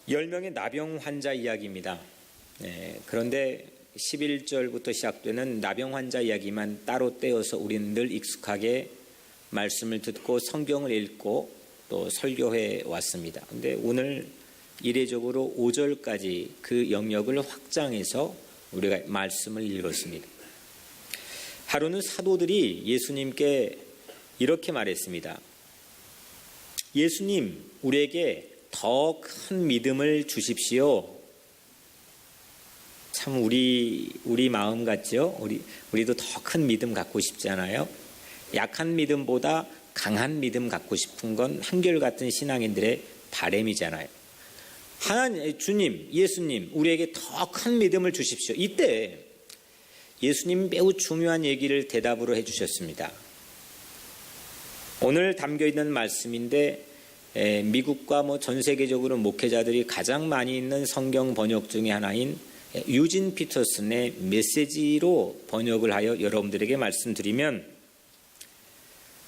10명의 나병 환자 이야기입니다. 그런데 11절부터 시작되는 나병 환자 이야기만 따로 떼어서 우리는 늘 익숙하게 말씀을 듣고 성경을 읽고 또 설교해 왔습니다. 그런데 오늘 이례적으로 5절까지 그 영역을 확장해서 우리가 말씀을 읽었습니다. 하루는 사도들이 예수님께 이렇게 말했습니다. 예수님, 우리에게 더 큰 믿음을 주십시오. 참 우리 마음 같죠? 우리도 더 큰 믿음 갖고 싶잖아요. 약한 믿음보다 강한 믿음 갖고 싶은 건 한결같은 신앙인들의 바람이잖아요. 하나님, 주님, 예수님, 우리에게 더 큰 믿음을 주십시오. 이때 예수님 매우 중요한 얘기를 대답으로 해주셨습니다. 오늘 담겨있는 말씀인데 미국과 전 세계적으로 목회자들이 가장 많이 있는 성경 번역 중에 하나인 유진 피터슨의 메시지로 번역을 하여 여러분들에게 말씀드리면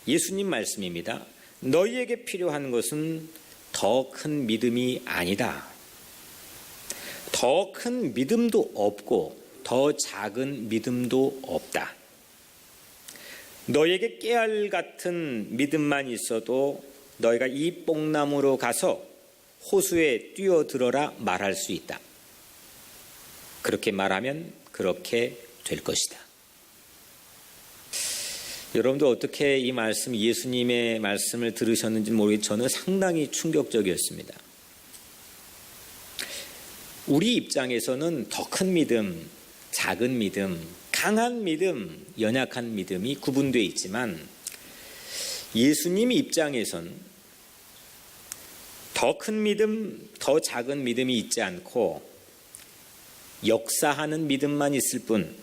예수님 말씀입니다. 너희에게 필요한 것은 더 큰 믿음이 아니다. 더 큰 믿음도 없고 더 작은 믿음도 없다. 너희에게 깨알 같은 믿음만 있어도 너희가 이 뽕나무로 가서 호수에 뛰어들어라 말할 수 있다. 그렇게 말하면 그렇게 될 것이다. 여러분들 어떻게 이 말씀, 예수님의 말씀을 들으셨는지 모르겠지만 저는 상당히 충격적이었습니다. 우리 입장에서는 더 큰 믿음, 작은 믿음, 강한 믿음, 연약한 믿음이 구분되어 있지만 예수님 입장에서는 더 큰 믿음, 더 작은 믿음이 있지 않고 역사하는 믿음만 있을 뿐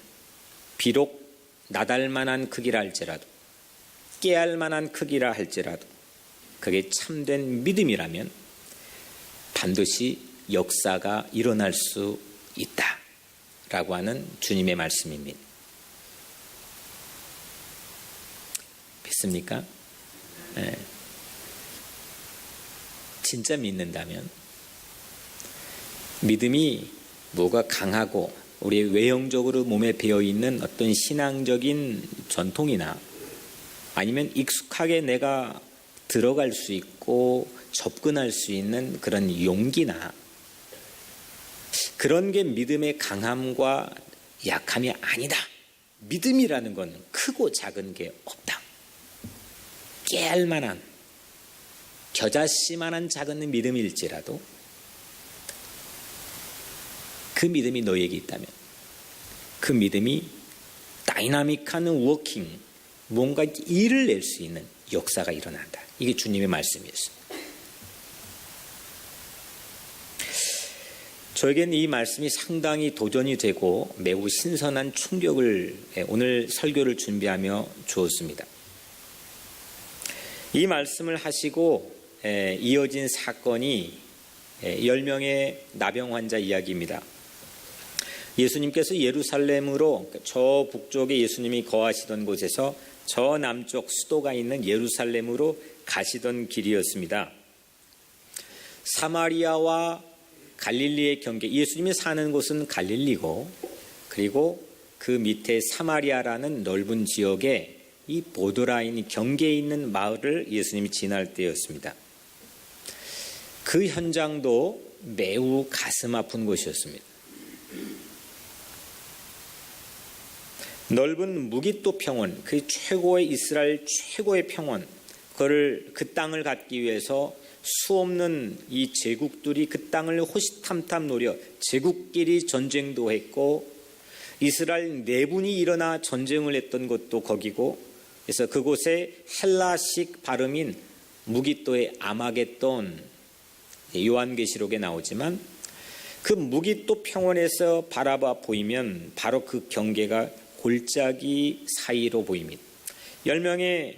비록 나달만한 크기라 할지라도 깨알만한 크기라 할지라도 그게 참된 믿음이라면 반드시 역사가 일어날 수 있다라고 하는 주님의 말씀입니다. 믿습니까? 네. 진짜 믿는다면 믿음이 뭐가 강하고 우리의 외형적으로 몸에 배어있는 어떤 신앙적인 전통이나 아니면 익숙하게 내가 들어갈 수 있고 접근할 수 있는 그런 용기나 그런 게 믿음의 강함과 약함이 아니다. 믿음이라는 건 크고 작은 게 없다. 깨알만한 겨자씨만한 작은 믿음일지라도 그 믿음이 너에게 있다면 그 믿음이 다이나믹한 워킹, 뭔가 일을 낼 수 있는 역사가 일어난다. 이게 주님의 말씀이었습니다. 저에게는 이 말씀이 상당히 도전이 되고 매우 신선한 충격을 오늘 설교를 준비하며 주었습니다. 이 말씀을 하시고 이어진 사건이 10명의 나병 환자 이야기입니다. 예수님께서 예루살렘으로 저 북쪽에 예수님이 거하시던 곳에서 저 남쪽 수도가 있는 예루살렘으로 가시던 길이었습니다. 사마리아와 갈릴리의 경계, 예수님이 사는 곳은 갈릴리고 그리고 그 밑에 사마리아라는 넓은 지역에 이 보더라인 경계에 있는 마을을 예수님이 지날 때였습니다. 그 현장도 매우 가슴 아픈 곳이었습니다. 넓은 무깃도 평원, 그 최고의 이스라엘 최고의 평원, 그 땅을 갖기 위해서 수없는 이 제국들이 그 땅을 호시탐탐 노려 제국끼리 전쟁도 했고 이스라엘 내분이 일어나 전쟁을 했던 곳도 거기고 그래서 그곳에 헬라식 발음인 무깃도의 아마겟돈, 요한계시록에 나오지만 그 무깃도 평원에서 바라봐 보이면 바로 그 경계가 골짜기 사이로 보입니다. 10명의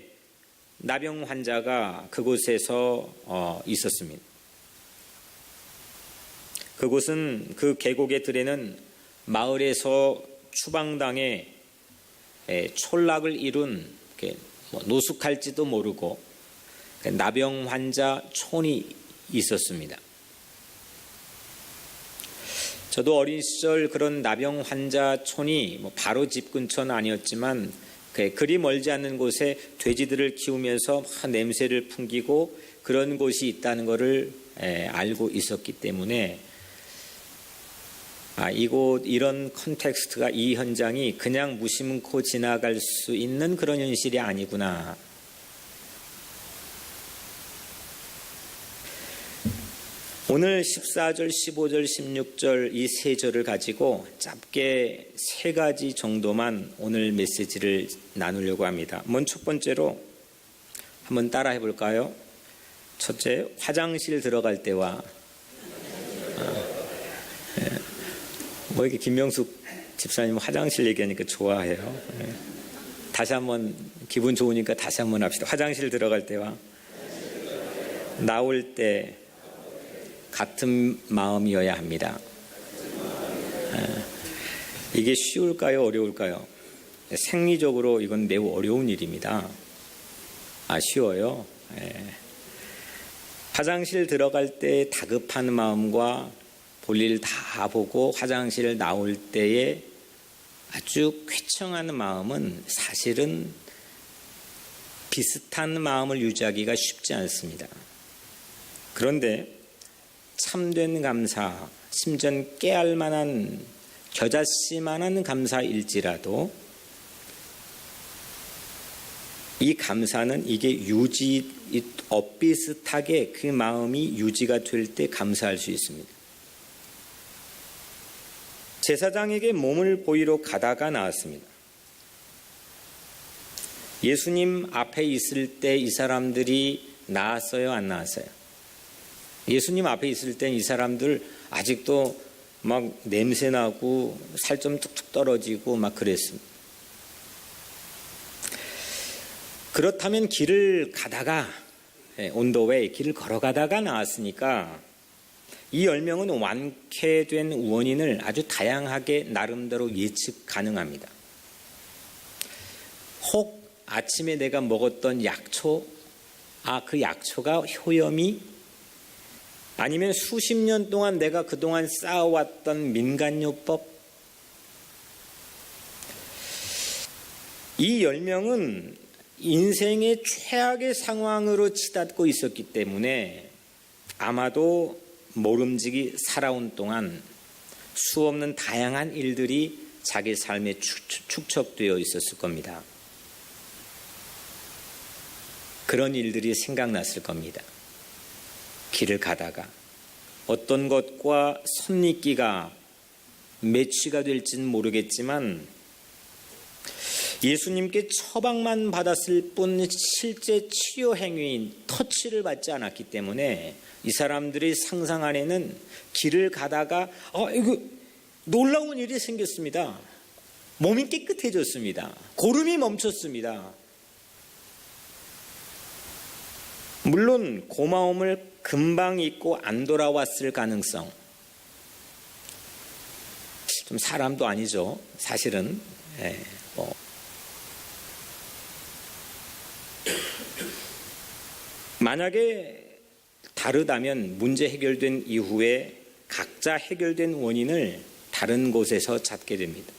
나병 환자가 그곳에서 있었습니다. 그곳은 그 계곡의 들에는 마을에서 추방당해 촌락을 이룬 노숙할지도 모르고 나병 환자 촌이 있었습니다. 저도 어린 시절 그런 나병 환자촌이 바로 집 근처는 아니었지만 그리 멀지 않는 곳에 돼지들을 키우면서 막 냄새를 풍기고 그런 곳이 있다는 것을 알고 있었기 때문에 이곳 이런 컨텍스트가 이 현장이 그냥 무심코 지나갈 수 있는 그런 현실이 아니구나. 오늘 14절, 15절, 16절 이 세 절을 가지고 짧게 세 가지 정도만 오늘 메시지를 나누려고 합니다. 먼저 첫 번째로 한번 따라 해볼까요? 첫째, 화장실 들어갈 때와 이렇게 김명숙 집사님 화장실 얘기하니까 좋아해요. 다시 한번 기분 좋으니까 다시 한번 합시다. 화장실 들어갈 때와 나올 때 같은 마음이어야 합니다. 이게 쉬울까요? 어려울까요? 생리적으로 이건 매우 어려운 일입니다. 쉬워요. 화장실 들어갈 때 다급한 마음과 볼일 다 보고 화장실 나올 때의 아주 쾌청한 마음은 사실은 비슷한 마음을 유지하기가 쉽지 않습니다. 그런데 참된 감사, 심지어 깨알만한 겨자씨만한 감사일지라도 이 감사는 이게 엇비슷하게 그 마음이 유지가 될 때 감사할 수 있습니다. 제사장에게 몸을 보이러 가다가 나왔습니다. 예수님 앞에 있을 때 이 사람들이 나았어요, 안 나았어요? 예수님 앞에 있을 때 이 사람들 아직도 막 냄새나고 살 좀 뚝뚝 떨어지고 막 그랬습니다. 그렇다면 길을 가다가 on the way 길을 걸어가다가 나왔으니까 이 10명은 완쾌된 원인을 아주 다양하게 나름대로 예측 가능합니다. 혹 아침에 내가 먹었던 약초, 그 약초가 효염이, 아니면 수십 년 동안 내가 그동안 쌓아왔던 민간요법, 이 10명은 인생의 최악의 상황으로 치닫고 있었기 때문에 아마도 모름지기 살아온 동안 수없는 다양한 일들이 자기 삶에 축적되어 있었을 겁니다. 그런 일들이 생각났을 겁니다. 길을 가다가 어떤 것과 선입기가 매치가 될지는 모르겠지만 예수님께 처방만 받았을 뿐 실제 치료 행위인 터치를 받지 않았기 때문에 이 사람들의 상상 안에는 길을 가다가 이거 놀라운 일이 생겼습니다. 몸이 깨끗해졌습니다. 고름이 멈췄습니다. 물론 고마움을 금방 잊고 안 돌아왔을 가능성, 좀 사람도 아니죠. 사실은 만약에 다르다면 문제 해결된 이후에 각자 해결된 원인을 다른 곳에서 찾게 됩니다.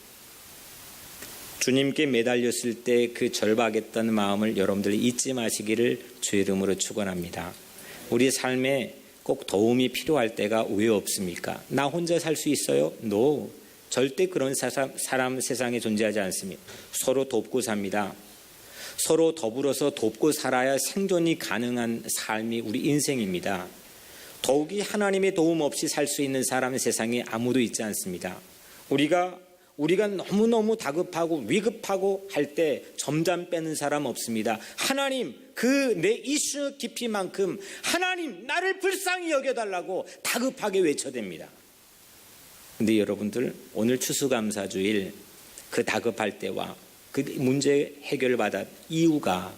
주님께 매달렸을 때 그 절박했던 마음을 여러분들 잊지 마시기를 주의 이름으로 축원합니다. 우리 삶에 꼭 도움이 필요할 때가 왜 없습니까? 나 혼자 살 수 있어요? No. 절대 그런 사람 세상에 존재하지 않습니다. 서로 돕고 삽니다. 서로 더불어서 돕고 살아야 생존이 가능한 삶이 우리 인생입니다. 더욱이 하나님의 도움 없이 살 수 있는 사람은 세상에 아무도 있지 않습니다. 우리가 너무너무 다급하고 위급하고 할 때 점잠 빼는 사람 없습니다. 하나님, 그 내 이슈 깊이만큼 하나님 나를 불쌍히 여겨달라고 다급하게 외쳐댑니다. 근데 여러분들, 오늘 추수감사주일 그 다급할 때와 그 문제 해결받은 이유가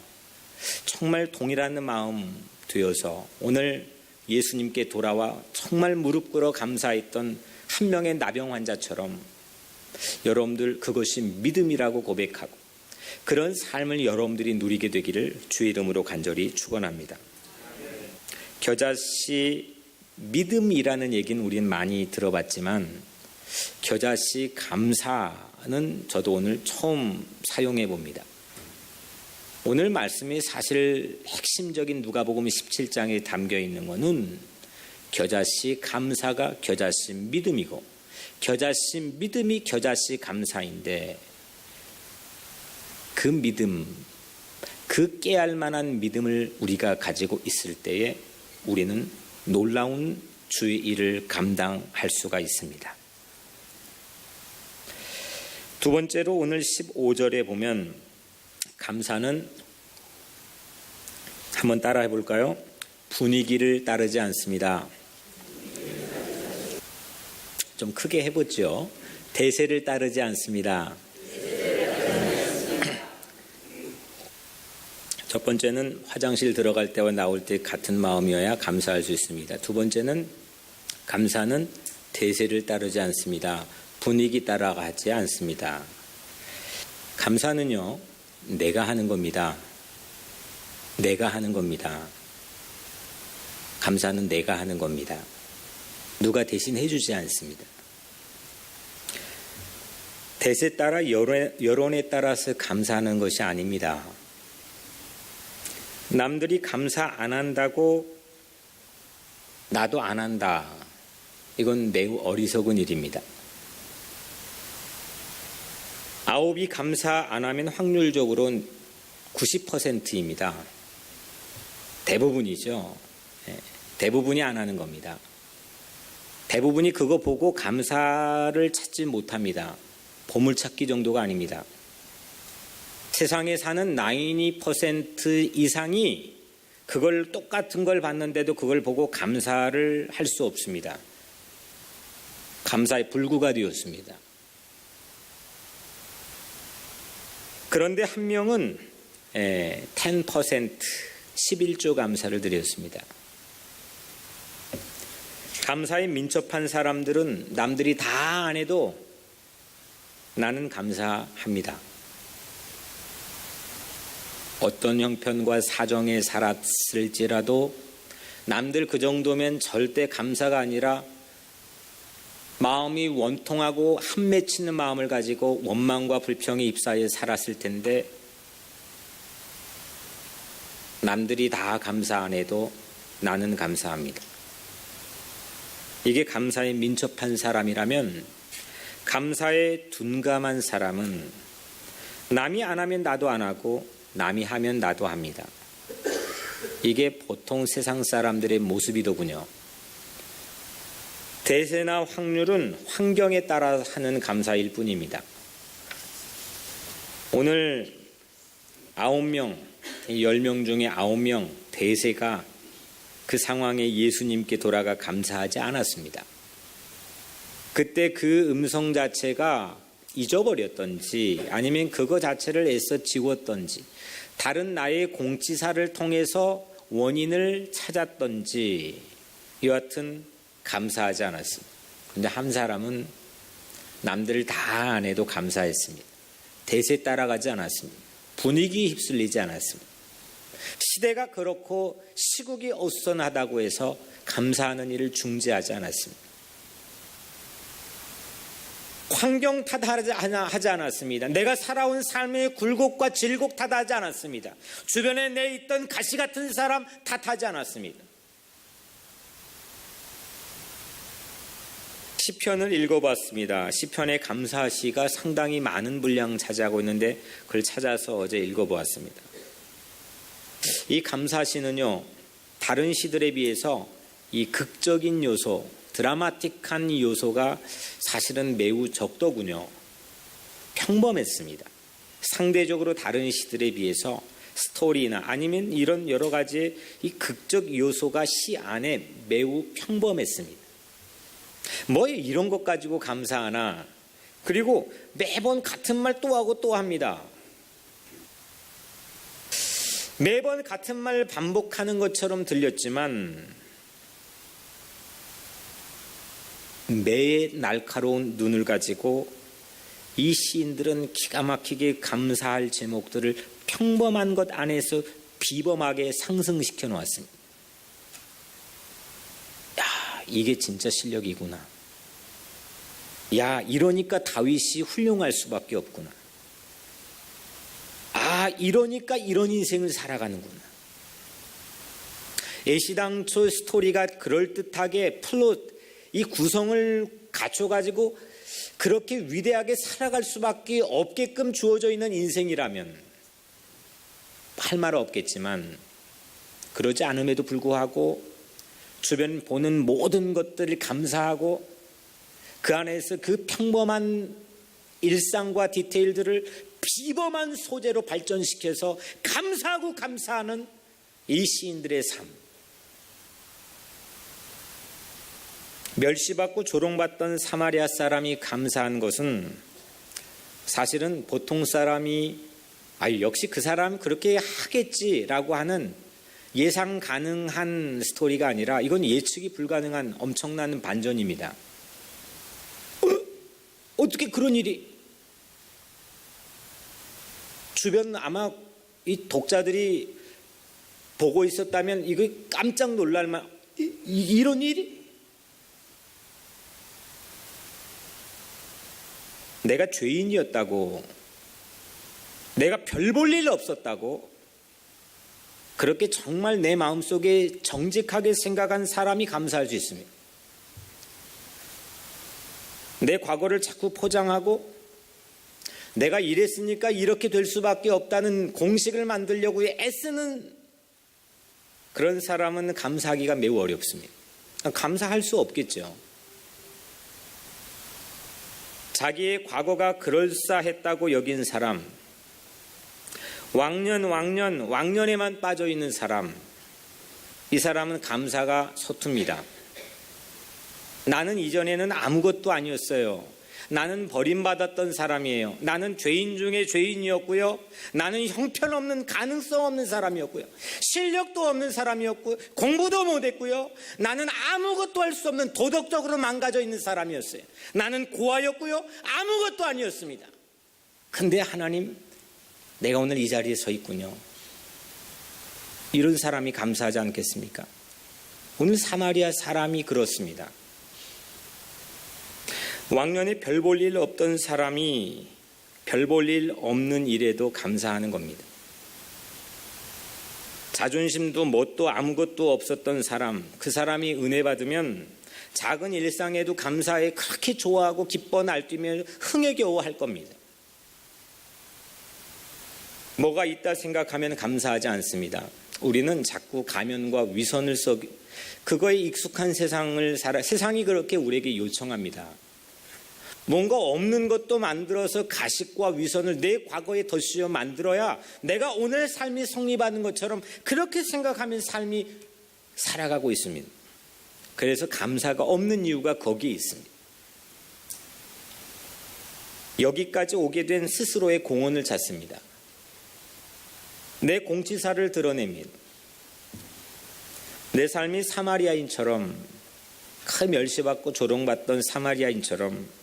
정말 동일한 마음 되어서 오늘 예수님께 돌아와 정말 무릎 꿇어 감사했던 한 명의 나병 환자처럼 여러분들 그것이 믿음이라고 고백하고 그런 삶을 여러분들이 누리게 되기를 주의 이름으로 간절히 축원합니다. 겨자씨 믿음이라는 얘기는 우리는 많이 들어봤지만 겨자씨 감사는 저도 오늘 처음 사용해 봅니다. 오늘 말씀이 사실 핵심적인 누가복음 17장에 담겨 있는 것은 겨자씨 감사가 겨자씨 믿음이고 겨자씨 믿음이 겨자씨 감사인데 그 믿음, 그 깨알 만한 믿음을 우리가 가지고 있을 때에 우리는 놀라운 주의 일을 감당할 수가 있습니다. 두 번째로 오늘 15절에 보면 감사는 한번 따라해 볼까요? 분위기를 따르지 않습니다. 좀 크게 해보죠. 대세를 따르지 않습니다. 첫 번째는 화장실 들어갈 때와 나올 때 같은 마음이어야 감사할 수 있습니다. 두 번째는 감사는 대세를 따르지 않습니다. 분위기 따라가지 않습니다. 감사는요, 내가 하는 겁니다. 내가 하는 겁니다. 감사는 내가 하는 겁니다. 누가 대신 해주지 않습니다. 대세 따라 여론에 따라서 감사하는 것이 아닙니다. 남들이 감사 안 한다고 나도 안 한다. 이건 매우 어리석은 일입니다. 아홉이 감사 안 하면 확률적으로는 90%입니다. 대부분이죠. 대부분이 안 하는 겁니다. 대부분이 그거 보고 감사를 찾지 못합니다. 보물찾기 정도가 아닙니다. 세상에 사는 92% 이상이 그걸 똑같은 걸 봤는데도 그걸 보고 감사를 할 수 없습니다. 감사의 불구가 되었습니다. 그런데 한 명은 10% 11조 감사를 드렸습니다. 감사에 민첩한 사람들은 남들이 다 안 해도 나는 감사합니다. 어떤 형편과 사정에 살았을지라도 남들 그 정도면 절대 감사가 아니라 마음이 원통하고 한 맺히는 마음을 가지고 원망과 불평이 입사해 살았을 텐데 남들이 다 감사 안 해도 나는 감사합니다. 이게 감사에 민첩한 사람이라면 감사에 둔감한 사람은 남이 안 하면 나도 안 하고 남이 하면 나도 합니다. 이게 보통 세상 사람들의 모습이더군요. 대세나 확률은 환경에 따라 하는 감사일 뿐입니다. 오늘 9명, 10명 중에 9명 대세가 그 상황에 예수님께 돌아가 감사하지 않았습니다. 그때 그 음성 자체가 잊어버렸던지 아니면 그거 자체를 애써 지웠던지 다른 나의 공치사를 통해서 원인을 찾았던지 여하튼 감사하지 않았습니다. 그런데 한 사람은 남들 다 안 해도 감사했습니다. 대세 따라가지 않았습니다. 분위기에 휩쓸리지 않았습니다. 시대가 그렇고 시국이 어수선하다고 해서 감사하는 일을 중지하지 않았습니다. 환경 탓하지 않았습니다. 내가 살아온 삶의 굴곡과 질곡 탓하지 않았습니다. 주변에 내 있던 가시 같은 사람 탓하지 않았습니다. 시편을 읽어봤습니다. 시편의 감사시가 상당히 많은 분량 차지하고 있는데 그걸 찾아서 어제 읽어보았습니다. 이 감사시는요, 다른 시들에 비해서 이 극적인 요소, 드라마틱한 요소가 사실은 매우 적더군요. 평범했습니다. 상대적으로 다른 시들에 비해서 스토리나 아니면 이런 여러 가지의 이 극적 요소가 시 안에 매우 평범했습니다. 뭐 이런 것 가지고 감사하나. 그리고 매번 같은 말 또 하고 또 합니다. 매번 같은 말 반복하는 것처럼 들렸지만 매의 날카로운 눈을 가지고 이 시인들은 기가 막히게 감사할 제목들을 평범한 것 안에서 비범하게 상승시켜 놓았습니다. 야, 이게 진짜 실력이구나. 야, 이러니까 다윗이 훌륭할 수밖에 없구나. 아, 이러니까 이런 인생을 살아가는구나. 애시당초 스토리가 그럴듯하게 플롯, 이 구성을 갖춰가지고 그렇게 위대하게 살아갈 수밖에 없게끔 주어져 있는 인생이라면 할 말 없겠지만, 그러지 않음에도 불구하고 주변 보는 모든 것들을 감사하고 그 안에서 그 평범한 일상과 디테일들을 비범한 소재로 발전시켜서 감사하고 감사하는 이 시인들의 삶. 멸시받고 조롱받던 사마리아 사람이 감사한 것은 사실은 보통 사람이 역시 그 사람 그렇게 하겠지라고 하는 예상 가능한 스토리가 아니라 이건 예측이 불가능한 엄청난 반전입니다. 어떻게 그런 일이? 주변 아마 이 독자들이 보고 있었다면 이거 깜짝 놀랄만, 이런 일이? 내가 죄인이었다고, 내가 별 볼 일 없었다고, 그렇게 정말 내 마음속에 정직하게 생각한 사람이 감사할 수 있습니다. 내 과거를 자꾸 포장하고 내가 이랬으니까 이렇게 될 수밖에 없다는 공식을 만들려고 애쓰는 그런 사람은 감사하기가 매우 어렵습니다. 감사할 수 없겠죠. 자기의 과거가 그럴싸했다고 여긴 사람, 왕년에만 빠져 있는 사람, 이 사람은 감사가 서툽니다. 나는 이전에는 아무것도 아니었어요. 나는 버림받았던 사람이에요. 나는 죄인 중에 죄인이었고요. 나는 형편없는, 가능성 없는 사람이었고요. 실력도 없는 사람이었고 공부도 못했고요. 나는 아무것도 할 수 없는, 도덕적으로 망가져 있는 사람이었어요. 나는 고아였고요. 아무것도 아니었습니다. 근데 하나님, 내가 오늘 이 자리에 서 있군요. 이런 사람이 감사하지 않겠습니까? 오늘 사마리아 사람이 그렇습니다. 왕년에 별 볼 일 없던 사람이 별 볼 일 없는 일에도 감사하는 겁니다. 자존심도 뭣도 아무것도 없었던 사람, 그 사람이 은혜 받으면 작은 일상에도 감사해 그렇게 좋아하고 기뻐 날뛰며 흥에 겨워 할 겁니다. 뭐가 있다 생각하면 감사하지 않습니다. 우리는 자꾸 가면과 위선을 그거에 익숙한 세상을 세상이 그렇게 우리에게 요청합니다. 뭔가 없는 것도 만들어서 가식과 위선을 내 과거에 덧씌워 만들어야 내가 오늘 삶이 성립하는 것처럼 그렇게 생각하면 삶이 살아가고 있습니다. 그래서 감사가 없는 이유가 거기에 있습니다. 여기까지 오게 된 스스로의 공헌을 찾습니다. 내 공치사를 드러냅니다. 내 삶이 사마리아인처럼, 멸시받고 조롱받던 사마리아인처럼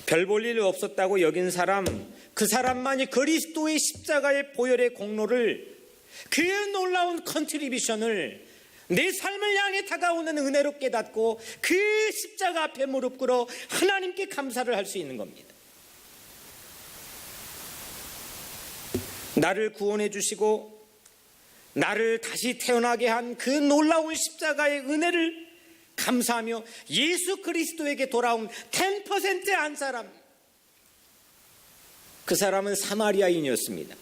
별 볼 일 없었다고 여긴 사람, 그 사람만이 그리스도의 십자가의 보혈의 공로를, 그 놀라운 컨트리뷰션을 내 삶을 향해 다가오는 은혜로 깨닫고 그 십자가 앞에 무릎 꿇어 하나님께 감사를 할 수 있는 겁니다. 나를 구원해 주시고 나를 다시 태어나게 한 그 놀라운 십자가의 은혜를 감사하며 예수 그리스도에게 돌아온 10%의 한 사람, 그 사람은 사마리아인이었습니다.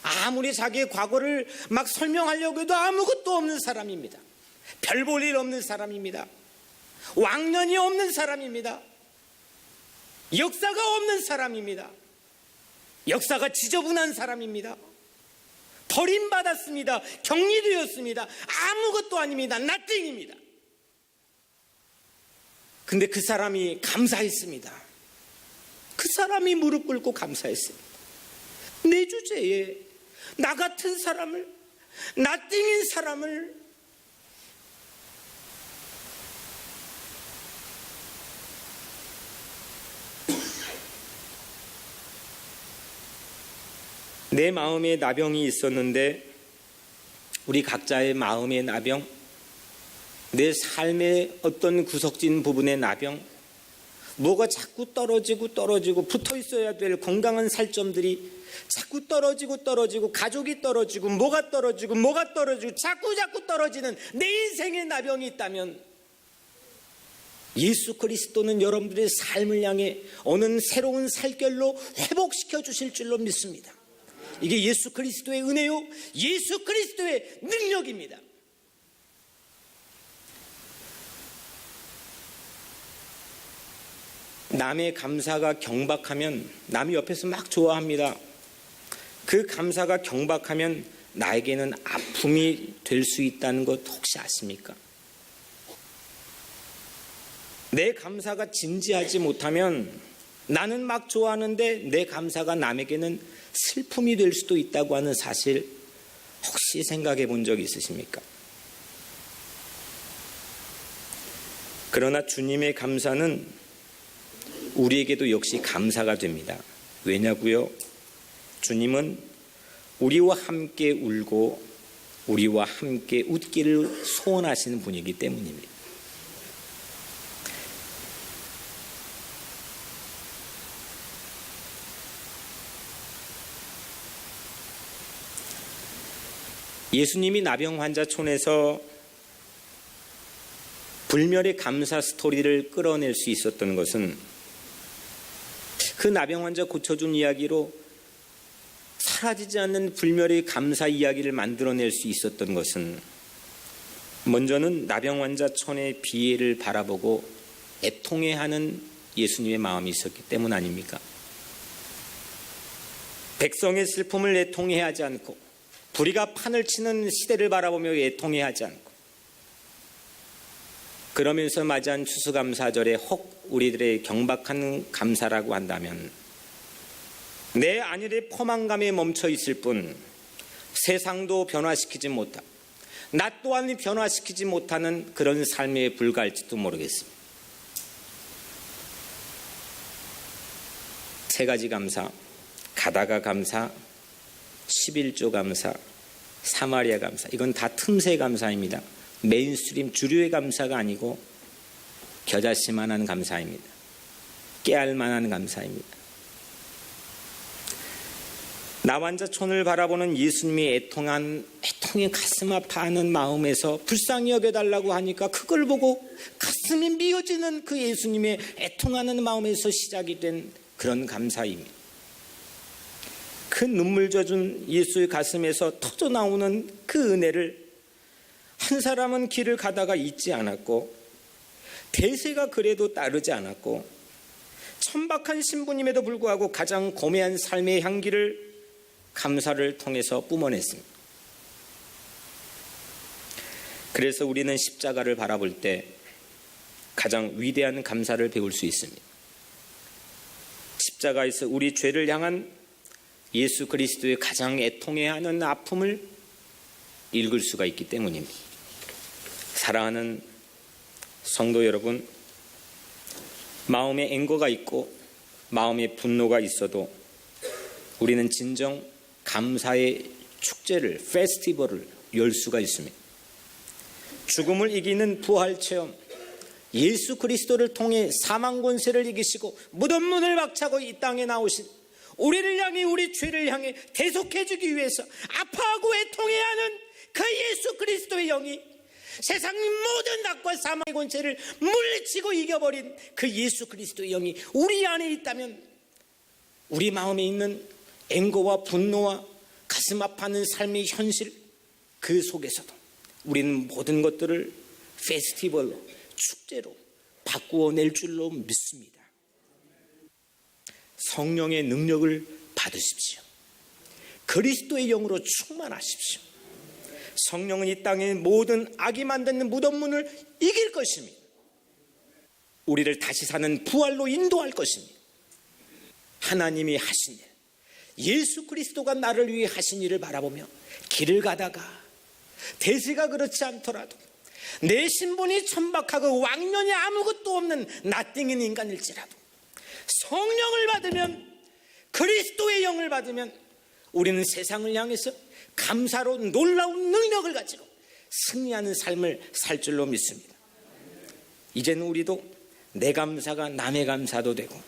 아무리 자기의 과거를 막 설명하려고 해도 아무것도 없는 사람입니다. 별 볼 일 없는 사람입니다. 왕년이 없는 사람입니다. 역사가 없는 사람입니다. 역사가 지저분한 사람입니다. 버림받았습니다. 격리되었습니다. 아무것도 아닙니다. nothing입니다. 근데 그 사람이 감사했습니다. 그 사람이 무릎 꿇고 감사했습니다. 내 주제에 나 같은 사람을, nothing인 사람을 내 마음에 나병이 있었는데, 우리 각자의 마음의 나병, 내 삶의 어떤 구석진 부분의 나병, 뭐가 자꾸 떨어지고 붙어 있어야 될 건강한 살점들이 자꾸 떨어지고 가족이 떨어지고 뭐가 떨어지고 자꾸 떨어지는 내 인생의 나병이 있다면 예수 그리스도는 여러분들의 삶을 향해 어느 새로운 살결로 회복시켜 주실 줄로 믿습니다. 이게 예수 그리스도의 은혜요, 예수 그리스도의 능력입니다. 남의 감사가 경박하면 남이 옆에서 막 좋아합니다. 그 감사가 경박하면 나에게는 아픔이 될 수 있다는 것 혹시 아십니까? 내 감사가 진지하지 못하면 나는 막 좋아하는데 내 감사가 남에게는 슬픔이 될 수도 있다고 하는 사실 혹시 생각해 본 적 있으십니까? 그러나 주님의 감사는 우리에게도 역시 감사가 됩니다. 왜냐고요? 주님은 우리와 함께 울고 우리와 함께 웃기를 소원하시는 분이기 때문입니다. 예수님이 나병 환자촌에서 불멸의 감사 스토리를 끌어낼 수 있었던 것은 그 나병 환자 고쳐준 이야기로 사라지지 않는 불멸의 감사 이야기를 만들어낼 수 있었던 것은 먼저는 나병 환자촌의 비애를 바라보고 애통해하는 예수님의 마음이 있었기 때문 아닙니까? 백성의 슬픔을 애통해하지 않고 불의가 판을 치는 시대를 바라보며 애통해하지 않고 그러면서 맞이한 추수감사절에 혹 우리들의 경박한 감사라고 한다면 내 안일의 포만감에 멈춰 있을 뿐 세상도 변화시키지 못하고 나 또한 변화시키지 못하는 그런 삶에 불과할지도 모르겠습니다. 세 가지 감사, 가다가 감사, 11조 감사, 사마리아 감사, 이건 다 틈새 감사입니다. 메인스트림 주류의 감사가 아니고 겨자씨만한 감사입니다. 깨알만한 감사입니다. 나환자촌을 바라보는 예수님이 애통에 가슴 아파하는 마음에서 불쌍히 여겨달라고 하니까 그걸 보고 가슴이 미어지는 그 예수님의 애통하는 마음에서 시작이 된 그런 감사입니다. 그 눈물 젖은 예수의 가슴에서 터져 나오는 그 은혜를 한 사람은 길을 가다가 잊지 않았고 대세가 그래도 따르지 않았고 천박한 신부님에도 불구하고 가장 고매한 삶의 향기를 감사를 통해서 뿜어냈습니다. 그래서 우리는 십자가를 바라볼 때 가장 위대한 감사를 배울 수 있습니다. 십자가에서 우리 죄를 향한 예수 그리스도의 가장 애통해하는 아픔을 읽을 수가 있기 때문입니다. 사랑하는 성도 여러분, 마음에 앵거가 있고 마음에 분노가 있어도 우리는 진정 감사의 축제를, 페스티벌을 열 수가 있습니다. 죽음을 이기는 부활 체험, 예수 그리스도를 통해 사망 권세를 이기시고 무덤 문을 박차고 이 땅에 나오신 우리를 향해, 우리 죄를 향해 대속해주기 위해서 아파하고 애통해야 하는 그 예수 그리스도의 영이 세상 모든 악과 사망의 권세를 물리치고 이겨버린 그 예수 그리스도의 영이 우리 안에 있다면 우리 마음에 있는 앵거와 분노와 가슴 아파하는 삶의 현실, 그 속에서도 우리는 모든 것들을 페스티벌로, 축제로 바꾸어낼 줄로 믿습니다. 성령의 능력을 받으십시오. 그리스도의 영으로 충만하십시오. 성령은 이 땅의 모든 악이 만드는 무덤문을 이길 것입니다. 우리를 다시 사는 부활로 인도할 것입니다. 하나님이 하신 일, 예수 그리스도가 나를 위해 하신 일을 바라보며 길을 가다가 대세가 그렇지 않더라도 내 신분이 천박하고 왕년이 아무것도 없는 나띵인 인간일지라도 성령을 받으면, 그리스도의 영을 받으면 우리는 세상을 향해서 감사로 놀라운 능력을 가지고 승리하는 삶을 살 줄로 믿습니다. 이제는 우리도 내 감사가 남의 감사도 되고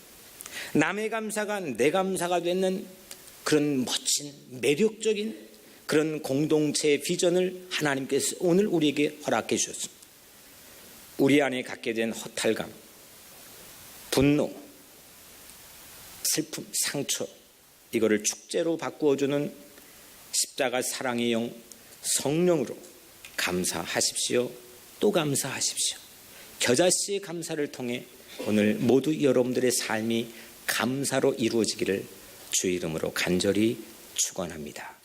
남의 감사가 내 감사가 되는 그런 멋진 매력적인 그런 공동체의 비전을 하나님께서 오늘 우리에게 허락해 주셨습니다. 우리 안에 갖게 된 허탈감, 분노, 슬픔, 상처, 이거를 축제로 바꾸어주는 십자가 사랑의 영 성령으로 감사하십시오. 또 감사하십시오. 겨자씨의 감사를 통해 오늘 모두 여러분들의 삶이 감사로 이루어지기를 주의 이름으로 간절히 축원합니다.